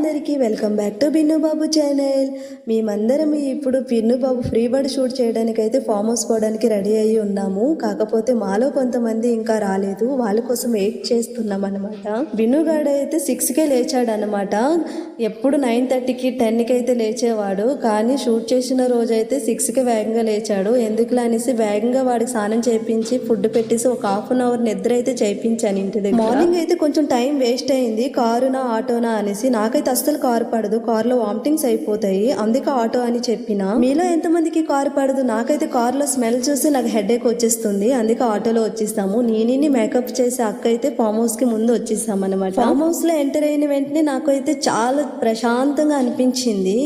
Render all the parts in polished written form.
అందరికీ welcome back to Binnu Babu channel. మేమందరం ఇప్పుడు బిన్ను బాబు ఫ్రీ బర్డ్ షూట్ చేయడానికి అయితే ఫామ్ హౌస్ పోవడానికి రెడీ అయ్యి ఉన్నాము. కాకపోతే మాలో కొంతమంది ఇంకా రాలేదు, వాళ్ళ కోసం వెయిట్ చేస్తున్నాం అనమాట. బిన్ను గాడు అయితే 6కే లేచాడు అనమాట. ఎప్పుడు 9:30కి 10కి అయితే లేచేవాడు, కానీ షూట్ చేసిన రోజు అయితే 6కి వేగంగా లేచాడు. ఎందుకులా అనేసి వేగంగా వాడికి స్నానం చేయించి ఫుడ్ పెట్టేసి ఒక హాఫ్ అన్ అవర్ నిద్ర అయితే చేయించాను ఇంటి దగ్గర. మార్నింగ్ అయితే కొంచెం టైం వేస్ట్ అయింది, కారునా ఆటోనా అనేసి. నాకైతే అస్సలు కారు పడదు, కారులో వామిటింగ్స్ అయిపోతాయి, అందుకే ఆటో అని చెప్పిన. మీలో ఎంతమందికి కారు పడదు? నాకైతే కారులో స్మెల్ చూసి నాకు హెడేక్ వచ్చేస్తుంది, అందుకే ఆటోలో వచ్చేసాము. నేనిని మేకప్ చేసే అక్క అయితే ఫామ్ హౌస్ కి ముందు వచ్చేసాం అనమాట. ఫామ్ హౌస్ లో ఎంటర్ అయిన వెంటనే నాకు అయితే చాలా ప్రశాంతంగా అనిపించింది.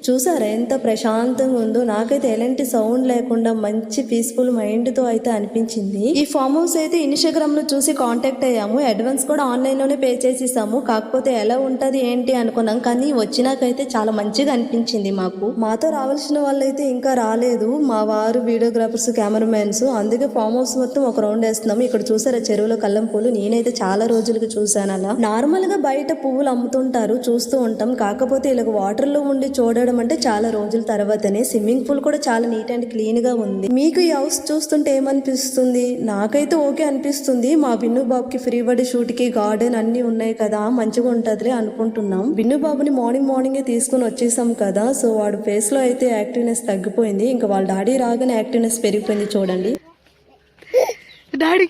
చూసారా ఎంత ప్రశాంతంగా ఉందో? నాకైతే ఎలాంటి సౌండ్ లేకుండా మంచి పీస్ఫుల్ మైండ్ తో అయితే అనిపించింది. ఈ ఫామ్ హౌస్ అయితే ఇన్స్టాగ్రామ్ లో చూసి కాంటాక్ట్ అయ్యాము, అడ్వాన్స్ కూడా ఆన్లైన్ లోనే పే చేసేసాము. కాకపోతే ఎలా ఉంటది ఏంటి అనుకున్నాం, కానీ వచ్చినాకైతే చాలా మంచిగా అనిపించింది మాకు. మాతో రావాల్సిన వాళ్ళైతే ఇంకా రాలేదు, మా వారు వీడియోగ్రాఫర్స్ కెమెరామెన్స్. అందుకే ఫామ్ హౌస్ మొత్తం ఒక రౌండ్ వేస్తున్నాము. ఇక్కడ చూసారా చెరువులో కల్లం పూలు, నేనైతే చాలా రోజులకి చూసాను. అలా నార్మల్ గా బయట పువ్వులు అమ్ముతుంటారు, చూస్తూ ఉంటాం. కాకపోతే ఇలా వాటర్ లో ఉండి చూడడం అంటే చాలా రోజుల తర్వాతనే. స్విమ్మింగ్ పూల్ కూడా చాలా నీట్ అండ్ క్లీన్ గా ఉంది. మీకు ఈ హౌస్ చూస్తుంటే ఏమనిపిస్తుంది? నాకైతే ఓకే అనిపిస్తుంది. మా బిన్ను బాబుకి ఫ్రీ బర్డ్ షూట్ కి గార్డెన్ అన్ని ఉన్నాయి కదా, మంచిగా ఉంటదిలే అనుకుంటున్నాం. బిన్ను బాబుని మార్నింగే తీసుకుని వచ్చేసాం కదా, సో వాడు ఫేస్ లో అయితే యాక్టివ్నెస్ తగ్గిపోయింది. ఇంకా వాళ్ళ డాడీ రాగానే యాక్టివ్నెస్ పెరిగిపోయింది చూడండి. డాడీ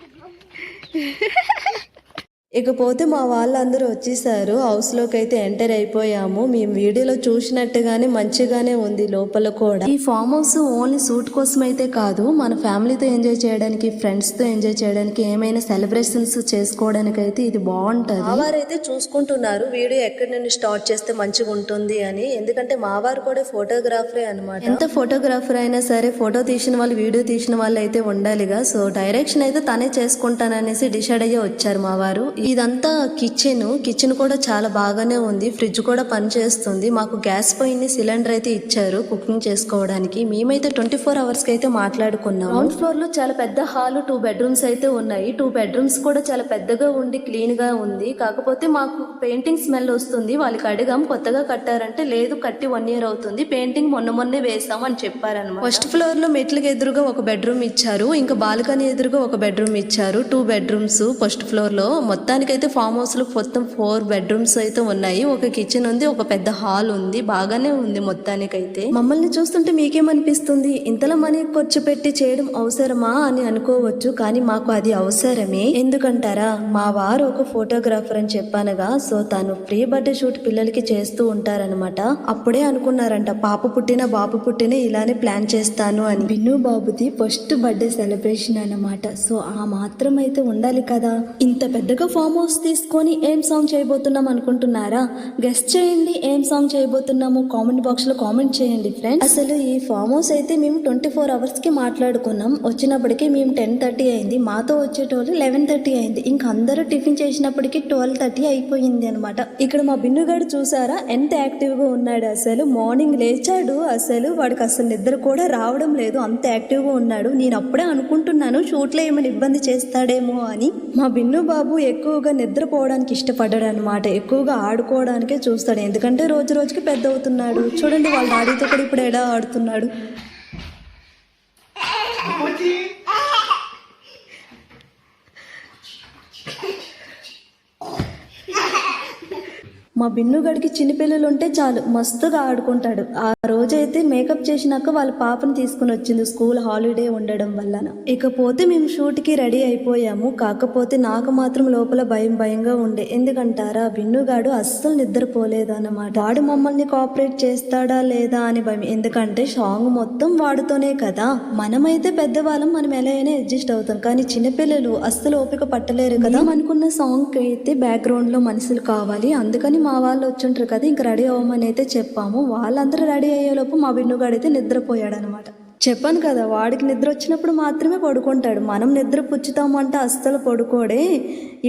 ఇకపోతే మా వాళ్ళందరూ వచ్చేసారు, హౌస్ లోకి అయితే ఎంటర్ అయిపోయాము. మేము వీడియోలో చూసినట్టుగానే మంచిగానే ఉంది లోపల కూడా. ఈ ఫామ్ హౌస్ ఓన్లీ సూట్ కోసం అయితే కాదు, మన ఫ్యామిలీతో ఎంజాయ్ చేయడానికి, ఫ్రెండ్స్ తో ఎంజాయ్ చేయడానికి, ఏమైనా సెలబ్రేషన్స్ చేసుకోవడానికి అయితే ఇది బాగుంటది. మావారైతే చూసుకుంటున్నారు వీడియో ఎక్కడి నుండి స్టార్ట్ చేస్తే మంచిగా ఉంటుంది అని. ఎందుకంటే మావారు కూడా ఫోటోగ్రాఫరే అనమాట. ఎంత ఫోటోగ్రాఫర్ అయినా సరే ఫోటో తీసిన వాళ్ళు, వీడియో తీసిన వాళ్ళు అయితే ఉండాలిగా. సో డైరెక్షన్ అయితే తనే చేసుకుంటాననేసి డిసైడ్ అయ్యే వచ్చారు మా వారు. ఇదంతా కిచెన్ కూడా చాలా బాగానే ఉంది, ఫ్రిడ్జ్ కూడా పనిచేస్తుంది. మాకు గ్యాస్ పొయ్యిని సిలిండర్ అయితే ఇచ్చారు కుకింగ్ చేసుకోవడానికి. మేమైతే 24 hours కి అయితే మాట్లాడుకున్నాం. గ్రౌండ్ ఫ్లోర్ లో చాలా పెద్ద హాల్, 2 bedrooms అయితే ఉన్నాయి. 2 bedrooms కూడా చాలా పెద్దగా ఉండి క్లీన్ గా ఉంది. కాకపోతే మాకు పెయింటింగ్ స్మెల్ వస్తుంది. వాళ్ళకి అడిగాం కొత్తగా కట్టారంటే లేదు, కట్టి 1 year అవుతుంది, పెయింటింగ్ మొన్నే వేసాం అని చెప్పారన్నమాట. ఫస్ట్ ఫ్లోర్ లో మెట్లకి ఎదురుగా ఒక బెడ్రూమ్ ఇచ్చారు, ఇంకా బాల్కనీ ఎదురుగా ఒక బెడ్రూమ్ ఇచ్చారు. 2 bedrooms ఫస్ట్ ఫ్లోర్ లో. మొత్తానికి అయితే ఫామ్ హౌస్ లో మొత్తం 4 bedrooms అయితే ఉన్నాయి. ఒక కిచెన్ ఉంది, ఒక పెద్ద హాల్ ఉంది, బాగానే ఉంది మొత్తానికైతే. మమ్మల్ని చూస్తుంటే మీకేమనిపిస్తుంది? ఇంతలో మనీ ఖర్చు పెట్టి చేయడం అవసరమా అని అనుకోవచ్చు, కానీ మాకు అది అవసరమే. ఎందుకంటారా? మా వారు ఒక ఫోటోగ్రాఫర్ అని చెప్పానుగా, సో తను ప్రీ బర్త్డే షూట్ పిల్లలకి చేస్తూ ఉంటారనమాట. అప్పుడే అనుకున్నారంట పాప పుట్టిన బాబు పుట్టిన ఇలానే ప్లాన్ చేస్తాను అని. బిన్ను బాబుది ఫస్ట్ బర్త్డే సెలబ్రేషన్ అన్నమాట. సో ఆ మాత్రం అయితే ఉండాలి కదా. ఇంత పెద్దగా ఫామ్ హౌస్ తీసుకొని ఏం సాంగ్ చేయబోతున్నాం అనుకుంటున్నారా? గెస్ట్ చేయండి ఏం సాంగ్ చేయబోతున్నాము, కామెంట్ బాక్స్ లో కామెంట్ చేయండి ఫ్రెండ్స్. అసలు ఈ ఫామ్ హౌస్ అయితే మేము 24 hours కి మాట్లాడుకున్నాం. వచ్చినప్పటికీ మేము 10:30 అయింది, మాతో వచ్చేటోళ్ళు 11:30 అయింది. ఇంకా అందరూ టిఫిన్ చేసినప్పటికీ 12:30 అయిపోయింది అనమాట. ఇక్కడ మా బిన్నుగాడు చూసారా ఎంత యాక్టివ్ గా ఉన్నాడు? అసలు మార్నింగ్ లేచాడు, అసలు వాడికి అసలు నిద్ర కూడా రావడం లేదు, అంత యాక్టివ్ గా ఉన్నాడు. నేను అప్పుడే అనుకుంటున్నాను షూట్ లో ఏమైనా ఇబ్బంది చేస్తాడేమో అని. మా బిన్ను బాబు ఎక్కువగా నిద్రపోవడానికి ఇష్టపడ్డాడు అనమాట, ఎక్కువగా ఆడుకోవడానికే చూస్తాడు. ఎందుకంటే రోజుకి పెద్ద అవుతున్నాడు. చూడండి వాళ్ళ డాడీతో కూడా ఇప్పుడు ఎలా ఆడుతున్నాడు. మా బిన్నుగడికి చిన్నపిల్లలు ఉంటే చాలు మస్తుగా ఆడుకుంటాడు. ఆ రోజైతే మేకప్ చేసినాక వాళ్ళ పాపను తీసుకుని వచ్చింది, స్కూల్ హాలిడే ఉండడం వలన. ఇకపోతే మేము షూట్ కి రెడీ అయిపోయాము. కాకపోతే నాకు మాత్రం లోపల భయంగా ఉండే. ఎందుకంటారా? బిన్నుగాడు అస్సలు నిద్రపోలేదు అన్నమాట. వాడు మమ్మల్ని కోఆపరేట్ చేస్తాడా లేదా అని భయం. ఎందుకంటే సాంగ్ మొత్తం వాడుతోనే కదా. మనమైతే పెద్దవాళ్ళం, మనం ఎలా అయినా అడ్జస్ట్ అవుతాం, కానీ చిన్నపిల్లలు అస్సలు ఓపిక పట్టలేరు కదా. అనుకున్న సాంగ్ కి అయితే బ్యాక్గ్రౌండ్ లో మనుషులు కావాలి, అందుకని మా వాళ్ళు వచ్చుంటారు కదా, ఇంకా రెడీ అవ్వమని అయితే చెప్పాము. వాళ్ళందరూ రెడీ అయ్యేలోపు మా బిన్నుగాడు అయితే నిద్రపోయాడు అనమాట. చెప్పాను కదా, వాడికి నిద్ర వచ్చినప్పుడు మాత్రమే పడుకుంటాడు. మనం నిద్ర పుచ్చుతామంటే అస్సలు పడుకోడే.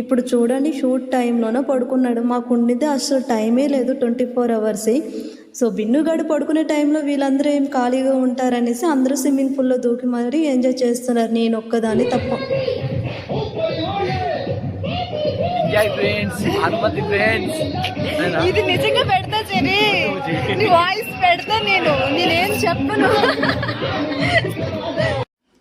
ఇప్పుడు చూడండి షూట్ టైంలోనే పడుకున్నాడు. మాకు ఉండేది అస్సలు టైమే లేదు, 24 hours. సో బిన్నుగాడు పడుకునే టైంలో వీళ్ళందరూ ఏం ఖాళీగా ఉంటారనేసి అందరూ స్విమ్మింగ్ పూల్లో దూకి మరీ ఎంజాయ్ చేస్తున్నారు, నేను ఒక్కదాన్ని తప్ప. Hi friends, Hanumathi friends. ఇది నిజంగా పెడతా చెరి, నీ వాయిస్ పెడతా, నేనేం చెప్పను.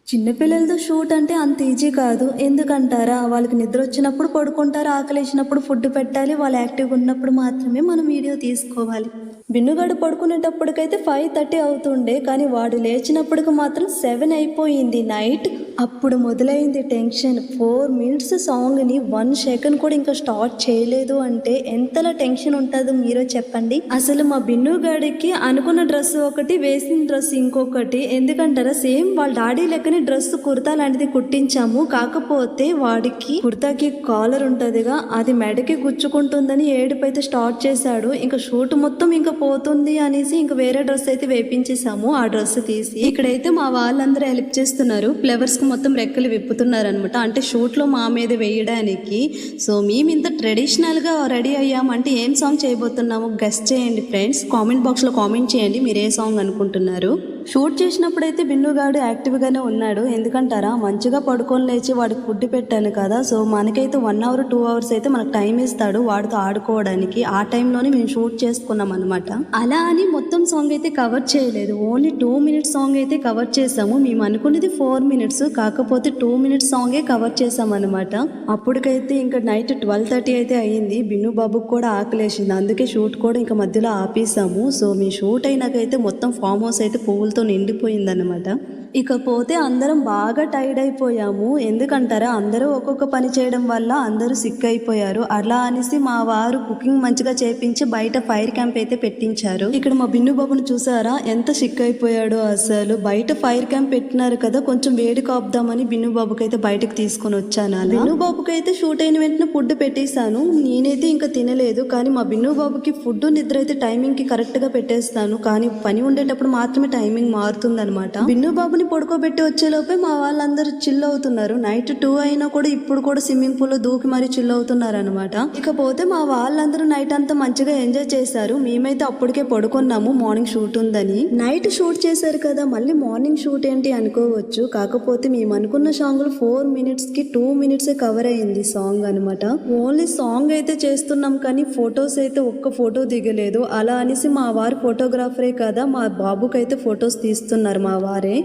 చిన్నపిల్లలతో షూట్ అంటే అంత ఈజీ కాదు. ఎందుకంటారా, వాళ్ళకి నిద్ర వచ్చినప్పుడు పడుకుంటారు, ఆకలేసినప్పుడు ఫుడ్ పెట్టాలి, వాళ్ళు యాక్టివ్గా ఉన్నప్పుడు మాత్రమే మనం వీడియో తీసుకోవాలి. బిన్నుగాడు పడుకునేటప్పటికైతే 5:30 అవుతుండే, కానీ వాడు లేచినప్పటికి మాత్రం 7 అయిపోయింది నైట్. అప్పుడు మొదలైంది టెన్షన్. 4 మినిట్స్ సాంగ్ని 1 సెకండ్ కూడా ఇంకా స్టార్ట్ చేయలేదు అంటే ఎంతలా టెన్షన్ ఉంటుందో మీరే చెప్పండి. అసలు మా బిన్నుగాడికి అనుకున్న డ్రెస్ ఒకటి, వేసిన డ్రెస్ ఇంకొకటి. ఎందుకంటారా, సేమ్ వాళ్ళ డాడీ లెక్కనే డ్రెస్ కుర్తా లాంటిది కుట్టించాము. కాకపోతే వాడికి కుర్తాకి కాలర్ ఉంటదిగా, అది మెడకి గుచ్చుకుంటుందని ఏడుపు అయితే స్టార్ట్ చేశాడు. ఇంకా షూట్ మొత్తం ఇంకా పోతుంది అనేసి ఇంకా వేరే డ్రెస్ అయితే వేపించేసాము. ఆ డ్రెస్ తీసి ఇక్కడైతే మా వాళ్ళందరూ హెల్ప్ చేస్తున్నారు. ఫ్లవర్స్ కి మొత్తం రెక్కలు విప్పుతున్నారు అనమాట, అంటే షూట్ లో మా మీద వేయడానికి. సో మేము ఇంత ట్రెడిషనల్ గా రెడీ అయ్యామంటే ఏం సాంగ్ చేయబోతున్నాము గెస్ట్ చేయండి ఫ్రెండ్స్. కామెంట్ బాక్స్ లో కామెంట్ చేయండి మీరు ఏ సాంగ్ అనుకుంటున్నారు. షూట్ చేసినప్పుడైతే బిన్నుగాడు యాక్టివ్గానే ఉన్నాడు. ఎందుకంటారా, మంచిగా పడుకొని లేచి వాడికి ఫుడ్ పెట్టాను కదా, సో మనకైతే 1 అవర్ 2 అవర్స్ అయితే మనకు టైం ఇస్తాడు వాడితో ఆడుకోవడానికి. ఆ టైంలోనే మేము షూట్ చేసుకున్నాం అనమాట. అలా అని మొత్తం సాంగ్ అయితే కవర్ చేయలేదు, ఓన్లీ 2 మినిట్స్ సాంగ్ అయితే కవర్ చేసాము. మేము అనుకున్నది 4 మినిట్స్, కాకపోతే 2 మినిట్స్ సాంగే కవర్ చేసాం అనమాట. అప్పటికైతే ఇంకా నైట్ 12:30 అయితే అయ్యింది. బిన్ను బాబుకి కూడా ఆకలేసింది, అందుకే షూట్ కూడా ఇంకా మధ్యలో ఆపేసాము. సో మీ షూట్ అయినాకైతే మొత్తం ఫామ్ హౌస్ అయితే పువ్వులతో నిండిపోయిందన్నమాట. ఇకపోతే అందరం బాగా టైర్డ్ అయిపోయాము. ఎందుకంటారా, అందరూ ఒక్కొక్క పని చేయడం వల్ల అందరూ సిక్ అయిపోయారు. అలా అనేసి మా వారు కుకింగ్ మంచిగా చేపించి బయట ఫైర్ క్యాంప్ అయితే పెట్టించారు. ఇక్కడ మా బిన్ను బాబును చూసారా ఎంత సిక్ అయిపోయాడో. అసలు బయట ఫైర్ క్యాంప్ పెట్టినారు కదా, కొంచెం వేడి కాపుదామని బిన్ను బాబుకి అయితే బయటకు తీసుకొని వచ్చాను. బిన్ను బాబుకి అయితే షూట్ అయిన వెంటనే ఫుడ్ పెట్టేశాను. నేనైతే ఇంకా తినలేదు, కానీ మా బిన్ను బాబుకి ఫుడ్ నిద్ర అయితే టైమింగ్ కి కరెక్ట్ గా పెట్టేస్తాను, కానీ పని ఉండేటప్పుడు మాత్రమే టైమింగ్ మారుతుంది అనమాట. బిన్ను బాబుని పడుకోబెట్టి వచ్చేలోపే మా వాళ్ళందరూ చిల్ అవుతున్నారు. నైట్ 2 అయినా కూడా ఇప్పుడు కూడా స్విమ్మింగ్ పూల్ లో దూకి మరీ చిల్ అవుతున్నారు అనమాట. ఇకపోతే మా వాళ్ళందరూ నైట్ అంతా మంచిగా ఎంజాయ్ చేశారు. మేమైతే అప్పటికే పడుకున్నాము, మార్నింగ్ షూట్ ఉందని. నైట్ షూట్ చేశారు కదా, మళ్ళీ మార్నింగ్ షూట్ ఏంటి అనుకోవచ్చు. కాకపోతే మేము అనుకున్న సాంగ్లు 4 మినిట్స్ కి 2 మినిట్స్ కవర్ అయింది సాంగ్ అనమాట. ఓన్లీ సాంగ్ అయితే చేస్తున్నాం, కానీ ఫొటోస్ అయితే ఒక్క ఫోటో దిగలేదు. అలా అనేసి మా వారు ఫోటోగ్రాఫరే కదా, మా బాబుకైతే ఫొటోస్ తీస్తున్నారు మా వారే.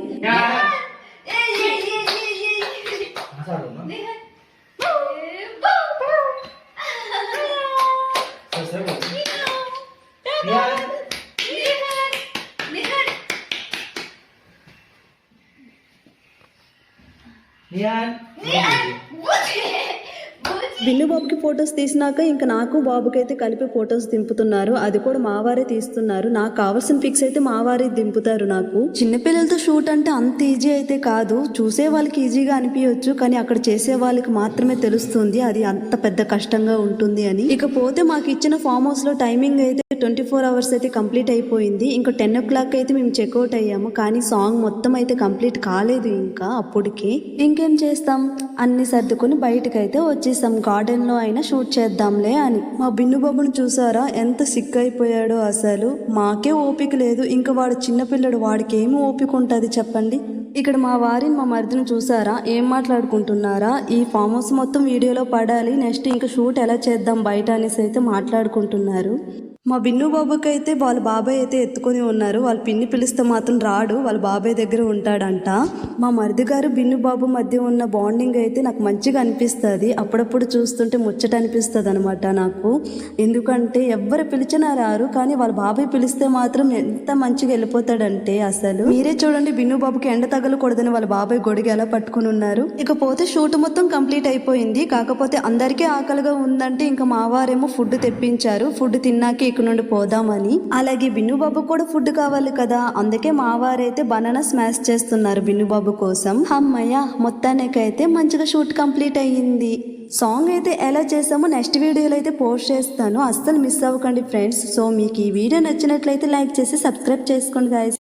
బిన్ను బాబుకి ఫొటోస్ తీసినాక ఇంకా నాకు బాబుకి అయితే కలిపి ఫొటోస్ దింపుతున్నారు. అది కూడా మా వారే తీస్తున్నారు. నాకు కావాల్సిన పిక్స్ అయితే మా వారే దింపుతారు. నాకు చిన్నపిల్లలతో షూట్ అంటే అంత ఈజీ అయితే కాదు. చూసే వాళ్ళకి ఈజీగా అనిపించవచ్చు, కానీ అక్కడ చేసే వాళ్ళకి మాత్రమే తెలుస్తుంది అది అంత పెద్ద కష్టంగా ఉంటుంది అని. ఇకపోతే మాకు ఇచ్చిన ఫామ్ హౌస్ లో టైమింగ్ అయితే 24 అవర్స్ అయితే కంప్లీట్ అయిపోయింది. ఇంకా 10 o'clock అయితే మేము చెక్అవుట్ అయ్యాము, కానీ సాంగ్ మొత్తం అయితే కంప్లీట్ కాలేదు ఇంకా అప్పటికి. ఇంకేం చేస్తాం, అన్ని సర్దుకొని బయటకు అయితే వచ్చేసాం. గార్డెన్ లో అయినా షూట్ చేద్దాంలే అని. మా బిన్ను బాబును చూసారా ఎంత సిక్ అయిపోయాడో. అసలు మాకే ఓపిక లేదు, ఇంకా వాడు చిన్నపిల్లడు, వాడికి ఏమి ఓపిక ఉంటుంది చెప్పండి. ఇక్కడ మా వారిని మా మరిదిని చూసారా ఏం మాట్లాడుకుంటున్నారా, ఈ ఫామ్ హౌస్ మొత్తం వీడియోలో పడాలి, నెక్స్ట్ ఇంకా షూట్ ఎలా చేద్దాం బయట అనేసి అయితే మాట్లాడుకుంటున్నారు. మా బిన్ను బాబుకి అయితే వాళ్ళ బాబాయ్ అయితే ఎత్తుకొని ఉన్నారు. వాళ్ళ పిన్ని పిలిస్తే మాత్రం రాడు, వాళ్ళ బాబాయ్ దగ్గర ఉంటాడంట. మా మరిది గారు బిన్ను బాబు మధ్య ఉన్న బాండింగ్ అయితే నాకు మంచిగా అనిపిస్తుంది. అప్పుడప్పుడు చూస్తుంటే ముచ్చట అనిపిస్తుంది అనమాట నాకు. ఎందుకంటే ఎవ్వరు పిలిచినా రారు, కానీ వాళ్ళ బాబాయ్ పిలిస్తే మాత్రం ఎంత మంచిగా వెళ్ళిపోతాడంటే అసలు మీరే చూడండి. బిన్ను బాబుకి ఎండ తగలకూడదని వాళ్ళ బాబాయ్ గొడుగు ఎలా పట్టుకుని ఉన్నారు. ఇకపోతే షూట్ మొత్తం కంప్లీట్ అయిపోయింది. కాకపోతే అందరికీ ఆకలిగా ఉందంటే ఇంకా మా వారేమో ఫుడ్ తెప్పించారు. ఫుడ్ తిన్నాక ఇక్కడ నుండి పోదామని. అలాగే బిన్ను బాబు కూడా ఫుడ్ కావాలి కదా, అందుకే మా వారైతే బనానా స్మాష్ చేస్తున్నారు బిన్ను బాబు కోసం. అమ్మయ్య, మొత్తానికైతే మంచిగా షూట్ కంప్లీట్ అయ్యింది. సాంగ్ అయితే ఎలా చేసామో నెక్స్ట్ వీడియోలో అయితే పోస్ట్ చేస్తాను, అస్సలు మిస్ అవ్వకండి ఫ్రెండ్స్. సో మీకు ఈ వీడియో నచ్చినట్లయితే లైక్ చేసి సబ్స్క్రైబ్ చేసుకోండి గైస్.